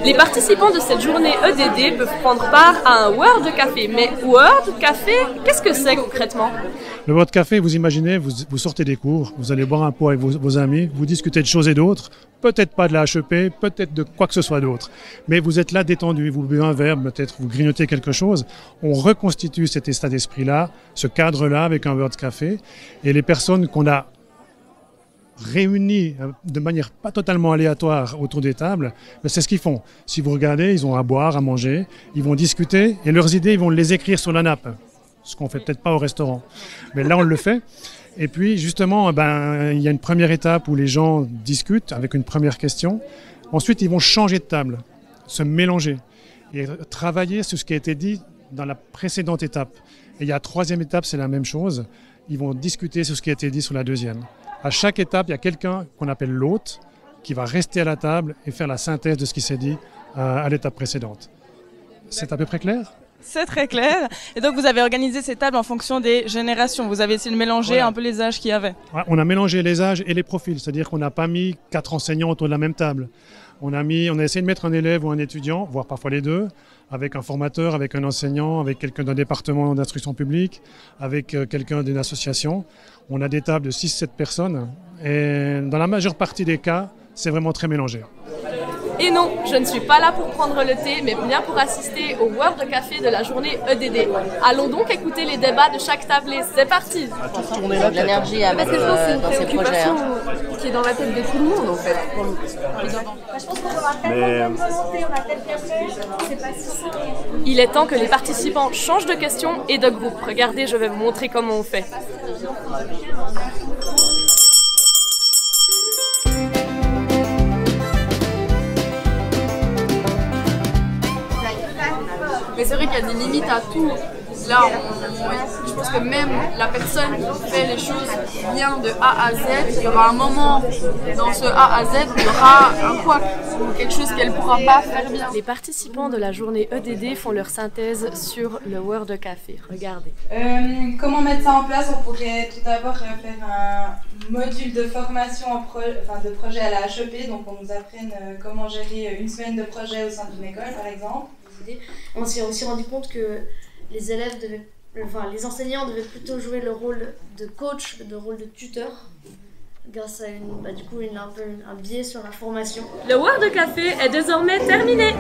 Les participants de cette journée EDD peuvent prendre part à un World Café. Mais World Café, qu'est-ce que c'est concrètement? Le World Café, vous imaginez, vous sortez des cours, vous allez boire un pot avec vos amis, vous discutez de choses et d'autres, peut-être pas de la HEP, peut-être de quoi que ce soit d'autre. Mais vous êtes là détendu, vous buvez un verre, peut-être vous grignotez quelque chose. On reconstitue cet état d'esprit-là, ce cadre-là avec un World Café. Et les personnes qu'on a réunis de manière pas totalement aléatoire autour des tables, c'est ce qu'ils font. Si vous regardez, ils ont à boire, à manger, ils vont discuter et leurs idées, ils vont les écrire sur la nappe. Ce qu'on fait peut-être pas au restaurant. Mais là, on le fait. Et puis, justement, il y a une première étape où les gens discutent avec une première question. Ensuite, ils vont changer de table, se mélanger et travailler sur ce qui a été dit dans la précédente étape. Et il y a la troisième étape, c'est la même chose. Ils vont discuter sur ce qui a été dit sur la deuxième. À chaque étape, il y a quelqu'un qu'on appelle l'hôte qui va rester à la table et faire la synthèse de ce qui s'est dit à l'étape précédente. C'est à peu près clair ? C'est très clair. Et donc, vous avez organisé ces tables en fonction des générations. Vous avez essayé de mélanger un peu les âges qu'il y avait. Ouais, on a mélangé les âges et les profils. C'est-à-dire qu'on n'a pas mis 4 enseignants autour de la même table. On a essayé de mettre un élève ou un étudiant, voire parfois les deux, avec un formateur, avec un enseignant, avec quelqu'un d'un département d'instruction publique, avec quelqu'un d'une association. On a des tables de 6-7 personnes. Et dans la majeure partie des cas, c'est vraiment très mélangé. Et non, je ne suis pas là pour prendre le thé, mais bien pour assister au World Café de la journée EDD. Allons donc écouter les débats de chaque tablée. C'est parti. Il y a de l'énergie à mettre dans ces projets. Qui est dans la tête de tout le monde en fait. Je pense qu'on peut avoir tellement de bonne volonté, on a tellement fait, c'est pas si simple. Il est temps que les participants changent de question et de groupe. Regardez, je vais vous montrer comment on fait. Mais c'est vrai qu'il y a des limites à tout. Là, je pense que même la personne qui fait les choses bien de A à Z, il y aura un moment dans ce A à Z où il y aura un couac ou quelque chose qu'elle ne pourra pas faire bien. Les participants de la journée EDD font leur synthèse sur le World Café. Regardez. Comment mettre ça en place? On pourrait tout d'abord faire un module de formation de projet à la HEP. Donc on nous apprenne comment gérer une semaine de projet au sein d'une école, par exemple. On s'est aussi rendu compte que les élèves les enseignants devaient plutôt jouer le rôle de coach que le rôle de tuteur, grâce à un peu un biais sur la formation. Le World Café est désormais terminé.